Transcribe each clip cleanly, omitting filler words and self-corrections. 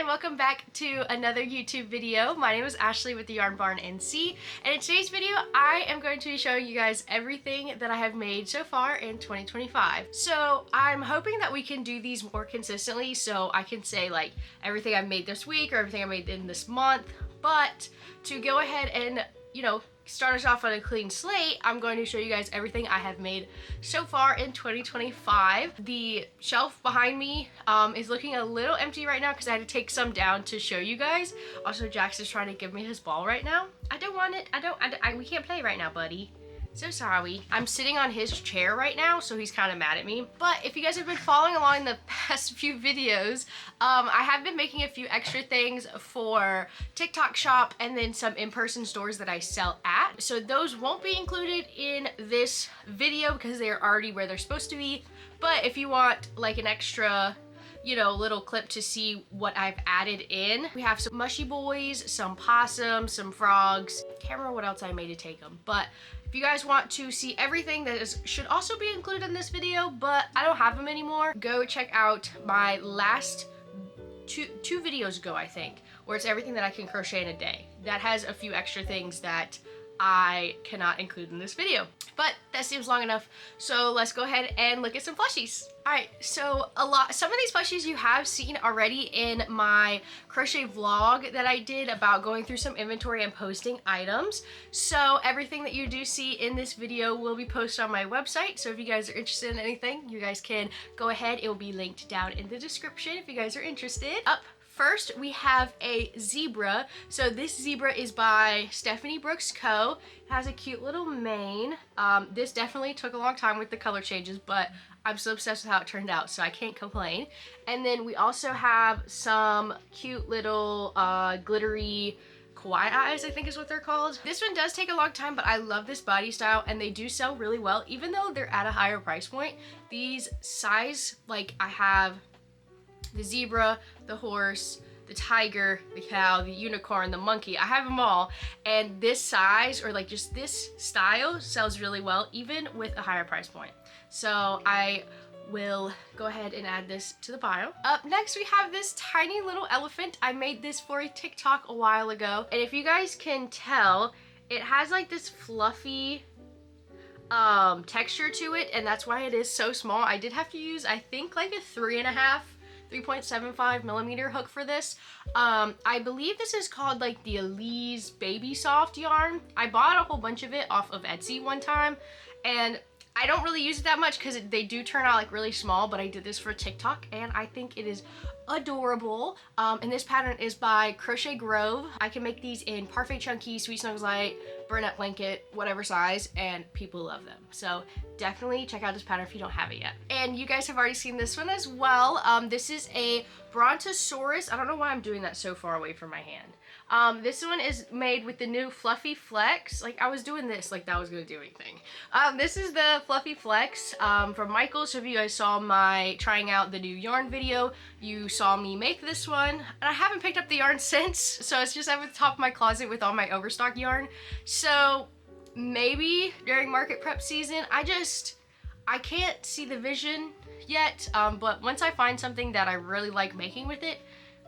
welcome back to another YouTube video. My name is Ashley with the Yarn Barn NC, and in today's video I am going to be showing you guys everything that I have made so far in 2025. So I'm hoping that we can do these more consistently, so I can say like everything I've made this week or everything I made in this month. But to go ahead and, you know, start us off on a clean slate, I'm going to show you guys everything I have made so far in 2025. The shelf behind me is looking a little empty right now because I had to take some down to show you guys. Also, Jax is trying to give me his ball right now. I don't want it. We can't play right now, buddy. So sorry. I'm sitting on his chair right now, so he's kind of mad at me. But if you guys have been following along the past few videos, I have been making a few extra things for TikTok shop and then some in-person stores that I sell at. So those won't be included in this video because they're already where they're supposed to be. But if you want like an extra, you know, little clip to see what I've added in, we have some mushy boys, some possums, some frogs. Can't remember what else I made to take them, but if you guys want to see everything that should also be included in this video, but I don't have them anymore, go check out my last two videos ago, I think, where it's everything that I can crochet in a day. That has a few extra things that I cannot include in this video. But that seems long enough, so let's go ahead and look at some plushies. Alright, so some of these plushies you have seen already in my crochet vlog that I did about going through some inventory and posting items. So everything that you do see in this video will be posted on my website, so if you guys are interested in anything, you guys can go ahead. It will be linked down in the description if you guys are interested. Up first, we have a zebra. So this zebra is by Stephanie Brooks Co. It has a cute little mane. This definitely took a long time with the color changes, but I'm so obsessed with how it turned out, so I can't complain. And then we also have some cute little glittery kawaii eyes, I think is what they're called. This one does take a long time, but I love this body style and they do sell really well, even though they're at a higher price point. These size, like I have the zebra, the horse, the tiger, the cow, the unicorn, the monkey. I have them all, and this size or like just this style sells really well even with a higher price point. So I will go ahead and add this to the pile. Up next, we have this tiny little elephant. I made this for a TikTok a while ago, and if you guys can tell, it has like this fluffy texture to it, and that's why it is so small. I did have to use, I think, like a 3.75 millimeter hook for this. I believe this is called like the Elise Baby Soft yarn. I bought a whole bunch of it off of Etsy one time, and I don't really use it that much because they do turn out like really small, but I did this for TikTok and I think it is adorable. And this pattern is by Crochet Grove. I can make these in Parfait Chunky, Sweet Snuggles Light, Burnette Blanket, whatever size, and people love them. So definitely check out this pattern if you don't have it yet. And you guys have already seen this one as well. This is a Brontosaurus. I don't know why I'm doing that so far away from my hand. This one is made with the new Fluffy Flex. Like, I was doing this like that was gonna do anything. This is the Fluffy Flex from Michael. So if you guys saw my trying out the new yarn video, you saw me make this one. And I haven't picked up the yarn since, so it's just at the top of my closet with all my overstock yarn. So maybe during market prep season, I can't see the vision yet, but once I find something that I really like making with it,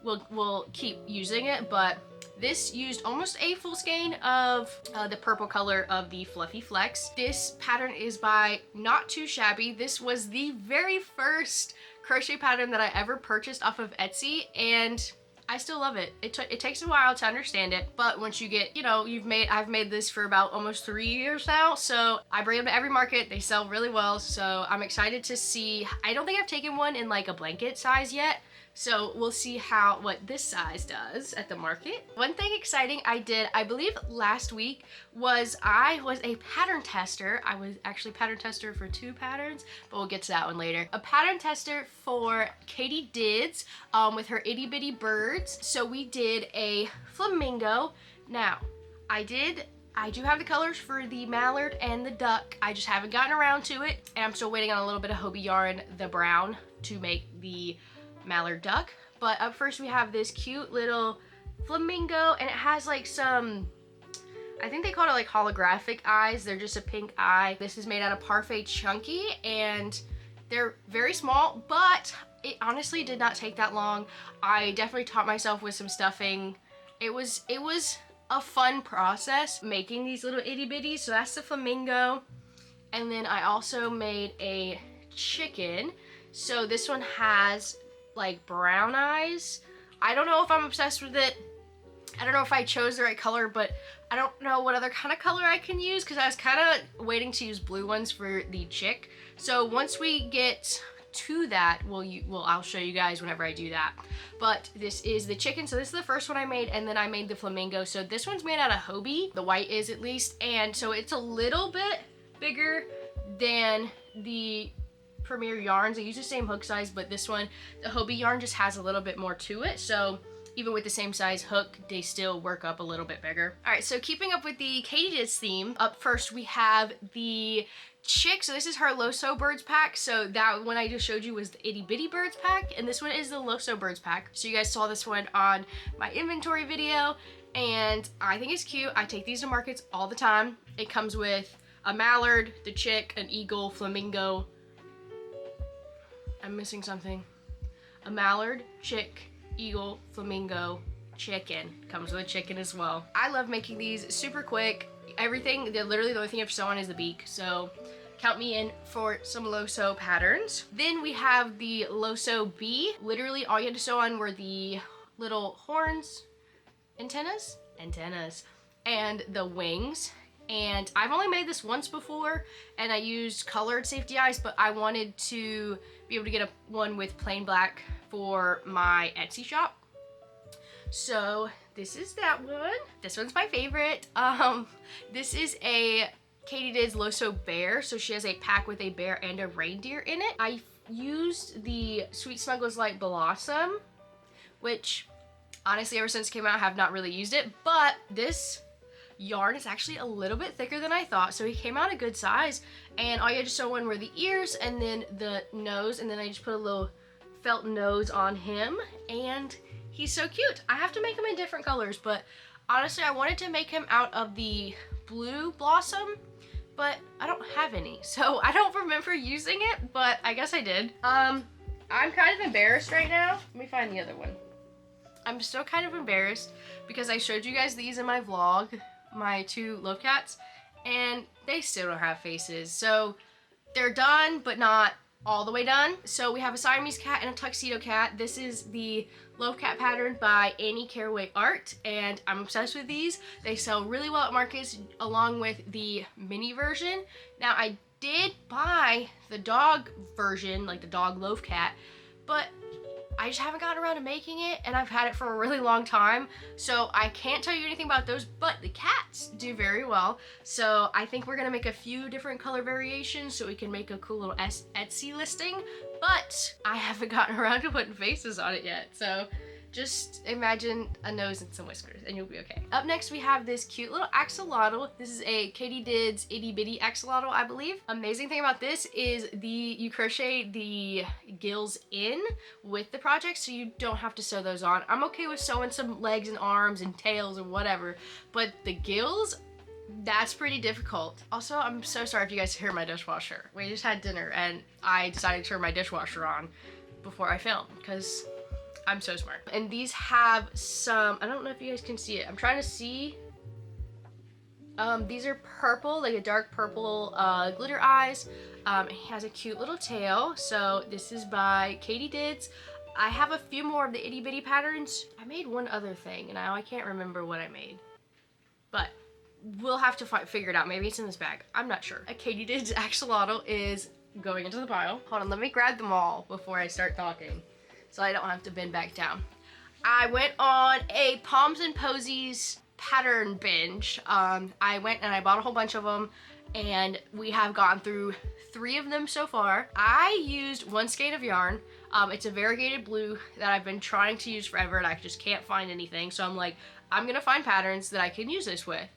we'll keep using it. But this used almost a full skein of the purple color of the Fluffy Flex. This pattern is by Not Too Shabby. This was the very first crochet pattern that I ever purchased off of Etsy, and I still love it. It takes a while to understand it, but once you get, you know, I've made this for about almost 3 years now, so I bring them to every market. They sell really well, so I'm excited to see. I don't think I've taken one in like a blanket size yet, so we'll see what this size does at the market. One thing exciting I did, I believe last week, was I was a pattern tester. I was actually pattern tester for 2 patterns, but we'll get to that one later. A pattern tester for Katie Dids with her itty bitty birds. So we did a flamingo. Now, I do have the colors for the mallard and the duck. I just haven't gotten around to it, and I'm still waiting on a little bit of Hobie yarn, the brown, to make the mallard duck. But up first we have this cute little flamingo, and it has like some, I think they call it like holographic eyes. They're just a pink eye. This is made out of Parfait Chunky, and they're very small, but it honestly did not take that long. I definitely taught myself with some stuffing. It was a fun process making these little itty bitties. So that's the flamingo. And then I also made a chicken. So this one has like brown eyes. I don't know if I'm obsessed with it. I don't know if I chose the right color, but I don't know what other kind of color I can use because I was kind of waiting to use blue ones for the chick. So once we get to that, I'll show you guys whenever I do that. But this is the chicken. So this is the first one I made, and then I made the flamingo. So this one's made out of Hobie. The white is at least, and so it's a little bit bigger than the Premier yarns. They use the same hook size, but this one, the Hobie yarn, just has a little bit more to it. So even with the same size hook, they still work up a little bit bigger. All right, so keeping up with the Katydids theme, up first we have the chick. So this is her Loso Birds pack. So that one I just showed you was the Itty Bitty Birds pack, and this one is the Loso Birds pack. So you guys saw this one on my inventory video, and I think it's cute. I take these to markets all the time. It comes with a mallard, the chick, an eagle, flamingo. I'm missing something. A mallard, chick, eagle, flamingo, chicken. Comes with a chicken as well. I love making these super quick. Everything, literally the only thing you have to sew on is the beak. So count me in for some Loso patterns. Then we have the Loso bee. Literally all you had to sew on were the little horns, antennas, and the wings. And I've only made this once before, and I used colored safety eyes, but I wanted to be able to get one with plain black for my Etsy shop. So this is that one. This one's my favorite. This is a Katydids Loso bear. So she has a pack with a bear and a reindeer in it. I used the Sweet Snuggles Light Blossom, which honestly ever since it came out I have not really used it, but this yarn is actually a little bit thicker than I thought, so he came out a good size, and all you had to sew on were the ears and then the nose, and then I just put a little felt nose on him, and he's so cute. I have to make him in different colors, but honestly I wanted to make him out of the blue blossom, but I don't have any, so I don't remember using it, but I guess I did. I'm kind of embarrassed right now. Let me find the other one. I'm still kind of embarrassed because I showed you guys these in my vlog, my two love cats, and they still don't have faces. So they're done, but not all the way done. So we have a Siamese cat and a tuxedo cat. This is the Love Cat pattern by Annie Caraway Art, and I'm obsessed with these. They sell really well at markets along with the mini version. Now I did buy the dog version, like the dog Love Cat, but I just haven't gotten around to making it, and I've had it for a really long time, so I can't tell you anything about those, but the cats do very well. So I think we're gonna make a few different color variations so we can make a cool little Etsy listing, but I haven't gotten around to putting faces on it yet. So just imagine a nose and some whiskers and you'll be okay. Up next we have this cute little axolotl. This is a Katydids Itty Bitty axolotl, I believe. Amazing thing about this is you crochet the gills in with the project, so you don't have to sew those on. I'm okay with sewing some legs and arms and tails or whatever, but the gills, that's pretty difficult. Also, I'm so sorry if you guys hear my dishwasher. We just had dinner and I decided to turn my dishwasher on before I filmed because I'm so smart. And these have some, I don't know if you guys can see it. I'm trying to see. These are purple, like a dark purple glitter eyes. It has a cute little tail. So this is by Katydids. I have a few more of the itty bitty patterns. I made one other thing and now I can't remember what I made. But we'll have to figure it out. Maybe it's in this bag. I'm not sure. A Katydids axolotl is going into the pile. Hold on, let me grab them all before I start talking, so I don't have to bend back down. I went on a Palms and Posies pattern binge. I went and I bought a whole bunch of them, and we have gone through 3 of them so far. I used one skein of yarn. It's a variegated blue that I've been trying to use forever and I just can't find anything. So I'm like, I'm gonna find patterns that I can use this with.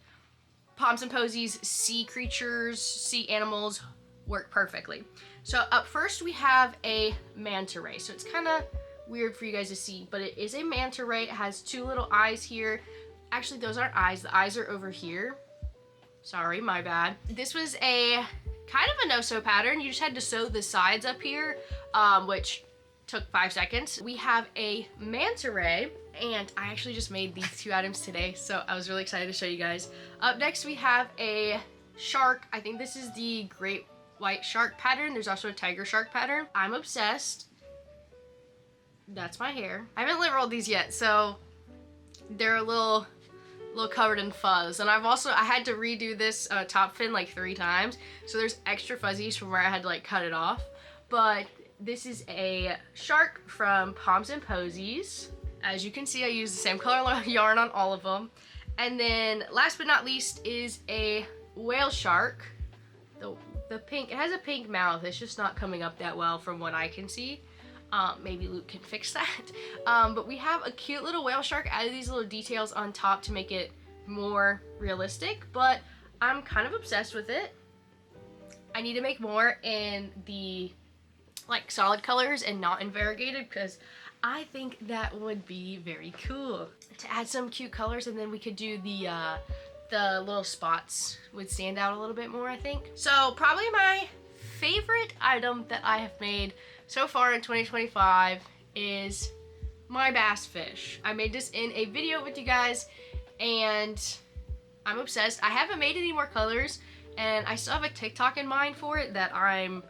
Palms and Posies sea creatures, sea animals work perfectly. So up first we have a manta ray. So it's kind of weird for you guys to see, but it is a manta ray. It has 2 little eyes here. Actually, those aren't eyes. The eyes are over here. Sorry, my bad. This was a kind of a no-sew pattern. You just had to sew the sides up here, which took 5 seconds. We have a manta ray, and I actually just made these 2 items today, so I was really excited to show you guys. Up next we have a shark. I think this is the great white shark pattern. There's also a tiger shark pattern. I'm obsessed. That's my hair. I haven't lint rolled these yet, so they're a little covered in fuzz. And I had to redo this top fin like 3 times, so there's extra fuzzies from where I had to like cut it off. But this is a shark from Poms and Posies. As you can see, I use the same color yarn on all of them. And then last but not least is a whale shark. The pink, it has a pink mouth. It's just not coming up that well from what I can see. Maybe Luke can fix that. But we have a cute little whale shark. Added these little details on top to make it more realistic, but I'm kind of obsessed with it. I need to make more in the like solid colors and not in variegated, because I think that would be very cool to add some cute colors, and then we could do the little spots would stand out a little bit more, I think. So probably my favorite item that I have made so far in 2025 is my bass fish. I made this in a video with you guys, and I'm obsessed. I haven't made any more colors, and I still have a TikTok in mind for it that I'm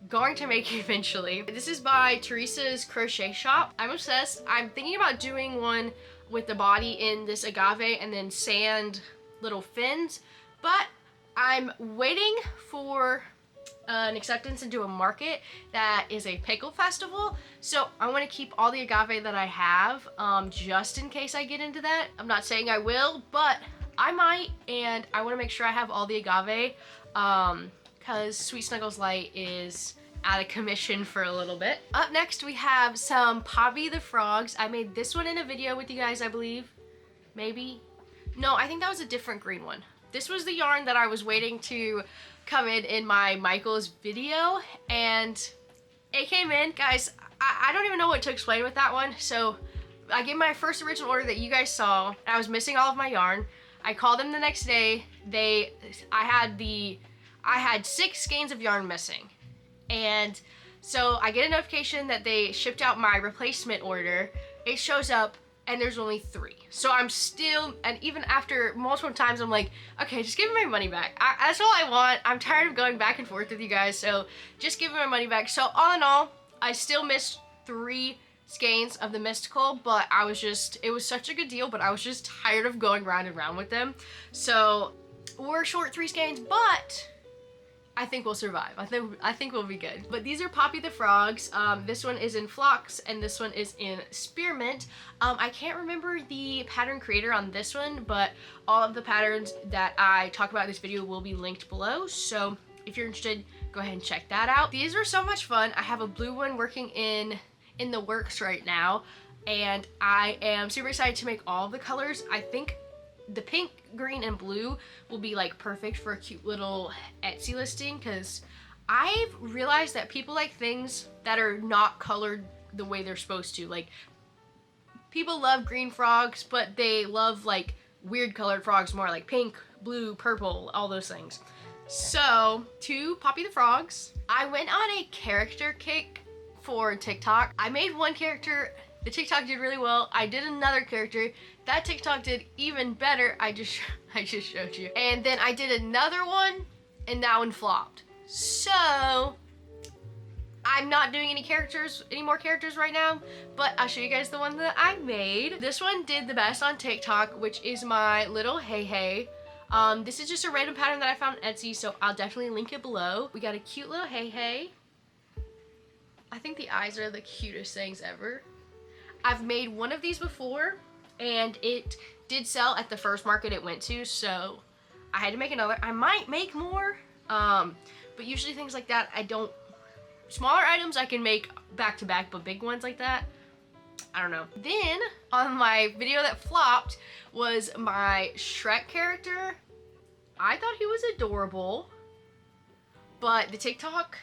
going to make eventually. This is by Teresa's Crochet Shop. I'm obsessed. I'm thinking about doing one with the body in this agave and then sand little fins, but I'm waiting for an acceptance into a market that is a pickle festival, so I want to keep all the agave that I have just in case I get into that. I'm not saying I will, but I might, and I want to make sure I have all the agave because Sweet Snuggles Light is out of commission for a little bit. Up next we have some Poppy the Frogs. I made this one in a video with you guys, I believe. Maybe? No, I think that was a different green one. This was the yarn that I was waiting to come in my Michael's video, and it came in. Guys, I don't even know what to explain with that one. So I gave my first original order that you guys saw, and I was missing all of my yarn. I called them the next day. I had 6 skeins of yarn missing, and so I get a notification that they shipped out my replacement order. It shows up and there's only 3. So I'm still, and even after multiple times, I'm like, okay, just give me my money back. That's all I want. I'm tired of going back and forth with you guys, so just give me my money back. So all in all, I still missed 3 skeins of the Mystical, but it was such a good deal, but I was just tired of going round and round with them. So we're short 3 skeins, but I think we'll survive. I think we'll be good. But these are Poppy the Frogs. This one is in Phlox, and this one is in Spearmint. I can't remember the pattern creator on this one, but all of the patterns that I talk about in this video will be linked below. So if you're interested, go ahead and check that out. These are so much fun. I have a blue one working in the works right now, and I am super excited to make all of the colors. I think the pink, green, and blue will be like perfect for a cute little Etsy listing, because I've realized that people like things that are not colored the way they're supposed to. Like, people love green frogs, but they love like weird colored frogs more, like pink, blue, purple, all those things. So to Poppy the Frogs, I went on a character kick for TikTok. I made one character. The TikTok did really well. I did another character. That TikTok did even better. I just showed you. And then I did another one, and that one flopped. So I'm not doing any more characters right now, but I'll show you guys the one that I made. This one did the best on TikTok, which is my little Hey Hey. This is just a random pattern that I found on Etsy, so I'll definitely link it below. We got a cute little Hey Hey. I think the eyes are the cutest things ever. I've made one of these before, and it did sell at the first market it went to, so I had to make another. I might make more, but usually things like that, smaller items I can make back to back, but big ones like that, I don't know. Then, on my video that flopped was my Shrek character. I thought he was adorable, but the TikTok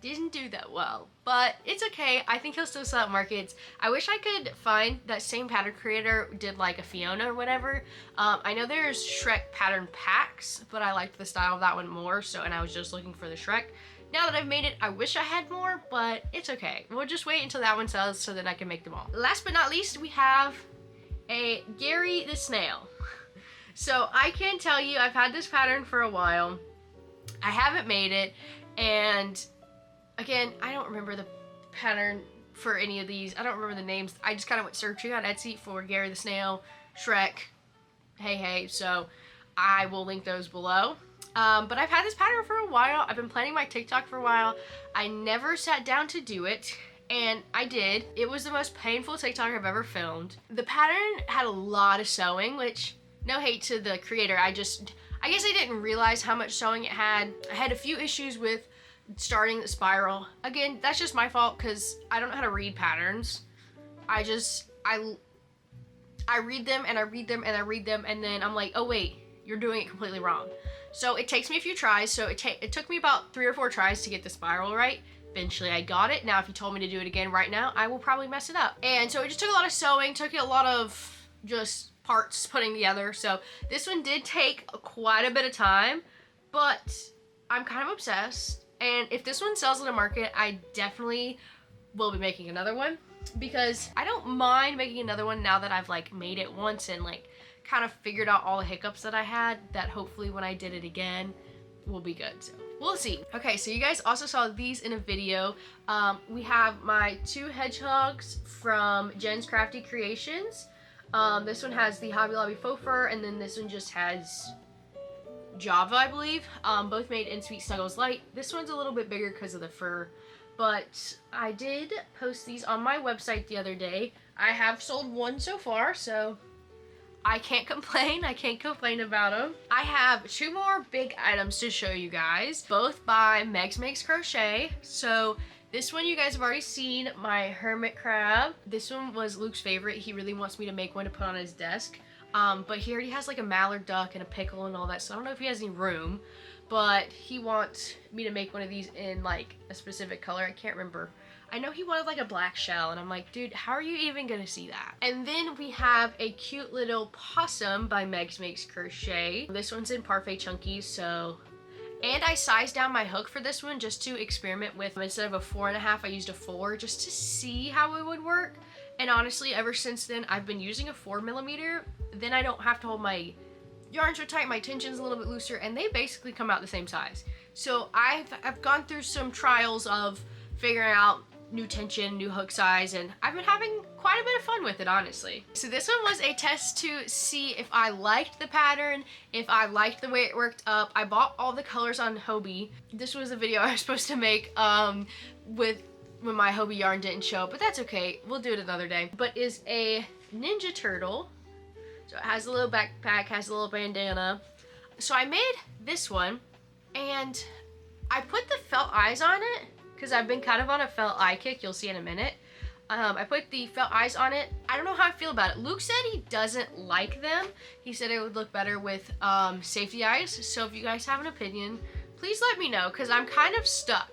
didn't do that well, but it's okay. I think he'll still sell at markets. I wish I could find that same pattern creator did like a Fiona or whatever. I know there's Shrek pattern packs, but I liked the style of that one more, so, and I was just looking for the Shrek. Now that I've made it, I wish I had more, but it's okay. We'll just wait until that one sells so that I can make them all. Last but not least, we have a Gary the Snail. So I can tell you, I've had this pattern for a while. I haven't made it, and again, I don't remember the pattern for any of these. I don't remember the names. I just kind of went searching on Etsy for Gary the Snail, Shrek, hey, so I will link those below. But I've had this pattern for a while. I've been planning my TikTok for a while. I never sat down to do it, and I did. It was the most painful TikTok I've ever filmed. The pattern had a lot of sewing, which, no hate to the creator, I guess I didn't realize how much sewing it had. I had a few issues with starting the spiral. Again, that's just my fault because I don't know how to read patterns. I read them and I read them and I read them, and then I'm like, oh wait, you're doing it completely wrong. So it takes me a few tries. So it took me about 3 or 4 tries to get the spiral right. Eventually I got it. Now if you told me to do it again right now, I will probably mess it up. And so it just took a lot of sewing, took a lot of just parts putting together. So this one did take quite a bit of time, but I'm kind of obsessed. And if this one sells in the market, I definitely will be making another one, because I don't mind making another one now that I've like made it once and like kind of figured out all the hiccups that I had, that hopefully when I did it again will be good. So we'll see. Okay, so you guys also saw these in a video. We have my 2 hedgehogs from Jen's Crafty Creations. This one has the Hobby Lobby faux fur, and then this one just has Java, I believe. Both made in Sweet Snuggles Light. This one's a little bit bigger because of the fur, but I did post these on my website the other day. I have sold one so far, so I can't complain. I can't complain about them. I have 2 more big items to show you guys, both by Megs Makes Crochet. So this one you guys have already seen, my hermit crab. This one was Luke's favorite. He really wants me to make one to put on his desk. But he already has like a mallard duck and a pickle and all that, so I don't know if he has any room, but he wants me to make one of these in like a specific color. I can't remember. I know he wanted like a black shell, and I'm like, dude, how are you even gonna see that? And then we have a cute little possum by Megs Makes Crochet. This one's in Parfait Chunky, so... And I sized down my hook for this one just to experiment with. Instead of a 4.5, I used a 4 just to see how it would work. And honestly, ever since then, I've been using a 4mm. Then I don't have to hold my yarn so tight, my tension's a little bit looser, and they basically come out the same size. So I've gone through some trials of figuring out new tension, new hook size, and I've been having quite a bit of fun with it, honestly. So this one was a test to see if I liked the pattern, if I liked the way it worked up. I bought all the colors on Hobie. This was a video I was supposed to make when my Hobie yarn didn't show, but that's okay. We'll do it another day. But is a Ninja Turtle. So it has a little backpack, has a little bandana. So I made this one, and I put the felt eyes on it because I've been kind of on a felt eye kick. You'll see in a minute. I put the felt eyes on it. I don't know how I feel about it. Luke said he doesn't like them. He said it would look better with safety eyes. So if you guys have an opinion, please let me know, because I'm kind of stuck.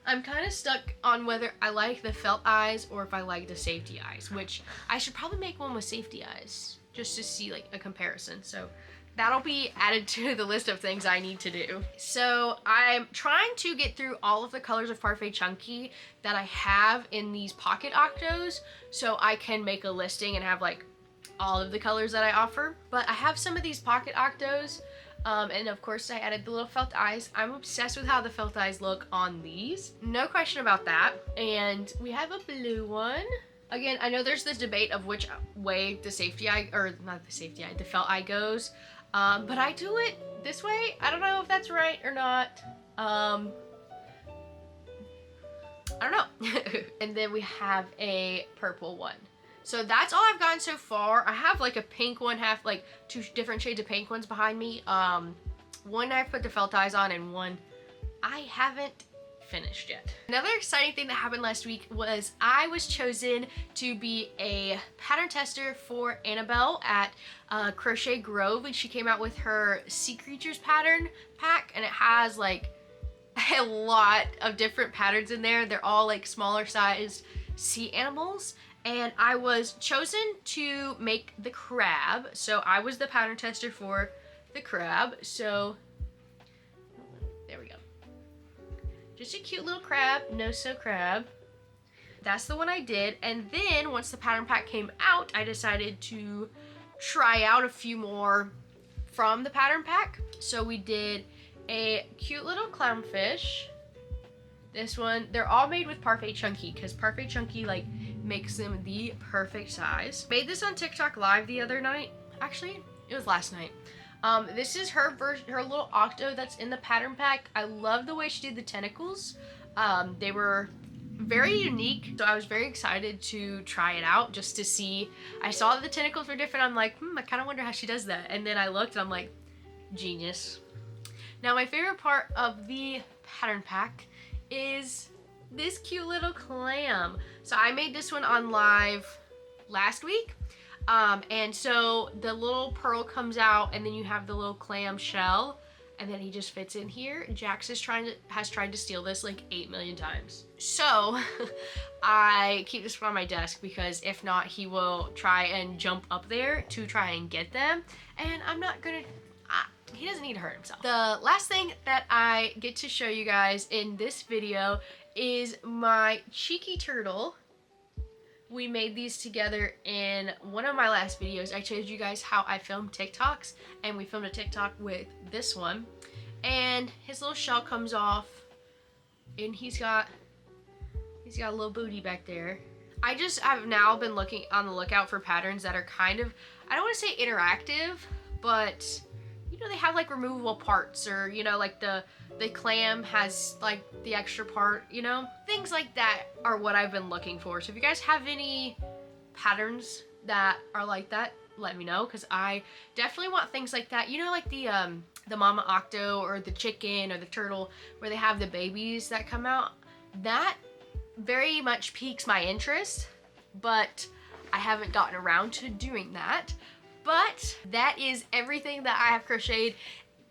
I'm kind of stuck on whether I like the felt eyes or if I like the safety eyes, which I should probably make one with safety eyes just to see like a comparison. So that'll be added to the list of things I need to do. So I'm trying to get through all of the colors of Parfait Chunky that I have in these pocket octos, so I can make a listing and have like all of the colors that I offer. But I have some of these pocket octos, and of course I added the little felt eyes. I'm obsessed with how the felt eyes look on these. No question about that. And we have a blue one. Again, I know there's this debate of which way the safety eye, or not the safety eye, the felt eye goes. But I do it this way. I don't know if that's right or not. I don't know. And then we have a purple one. So that's all I've gotten so far. I have like a pink one, have like 2 different shades of pink ones behind me. One I've put the felt eyes on, and one I haven't finished yet. Another exciting thing that happened last week was I was chosen to be a pattern tester for Annabelle at Crochet Grove, and she came out with her Sea Creatures pattern pack, and it has like a lot of different patterns in there. They're all like smaller sized sea animals, and I was chosen to make the crab. So I was the pattern tester for the crab. So there we go. Just a cute little crab, no-sew crab. That's the one I did. And then once the pattern pack came out, I decided to try out a few more from the pattern pack. So we did a cute little clownfish. This one, they're all made with Parfait Chunky because Parfait Chunky like makes them the perfect size. Made this on TikTok live the other night. Actually, it was last night. This is her version, her little octo that's in the pattern pack. I love the way she did the tentacles. They were very unique, so I was very excited to try it out just to see. I saw that the tentacles were different. I'm like, I kind of wonder how she does that. And then I looked and I'm like, genius. Now my favorite part of the pattern pack is this cute little clam. So I made this one on live last week. And so the little pearl comes out and then you have the little clam shell. And then he just fits in here. Jax has tried to steal this like 8 million times. So I keep this on my desk because if not, he will try and jump up there to try and get them. And I'm not gonna, he doesn't need to hurt himself. The last thing that I get to show you guys in this video is my cheeky turtle. We made these together in one of my last videos. I showed you guys how I film TikToks, and we filmed a TikTok with this one. And his little shell comes off, and he's got a little booty back there. I've now been looking on the lookout for patterns that are kind of, I don't want to say interactive, but you know, they have like removable parts, or you know, like the clam has like the extra part, you know, things like that are what I've been looking for. So if you guys have any patterns that are like that, let me know, because I definitely want things like that. You know, like the mama octo or the chicken or the turtle where they have the babies that come out. That very much piques my interest, but I haven't gotten around to doing that. But that is everything that I have crocheted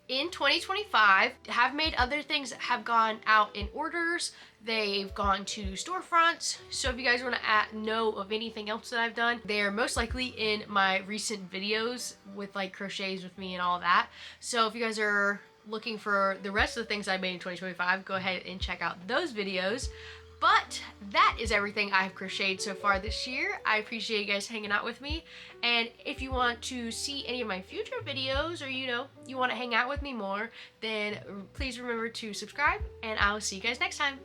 in 2025. Have made other things that have gone out in orders. They've gone to storefronts. So if you guys want to know of anything else that I've done, they're most likely in my recent videos with like crochets with me and all that. So if you guys are looking for the rest of the things I made in 2025, go ahead and check out those videos. But that is everything I've crocheted so far this year. I appreciate you guys hanging out with me. And if you want to see any of my future videos, or you know, you want to hang out with me more, then please remember to subscribe, and I will see you guys next time.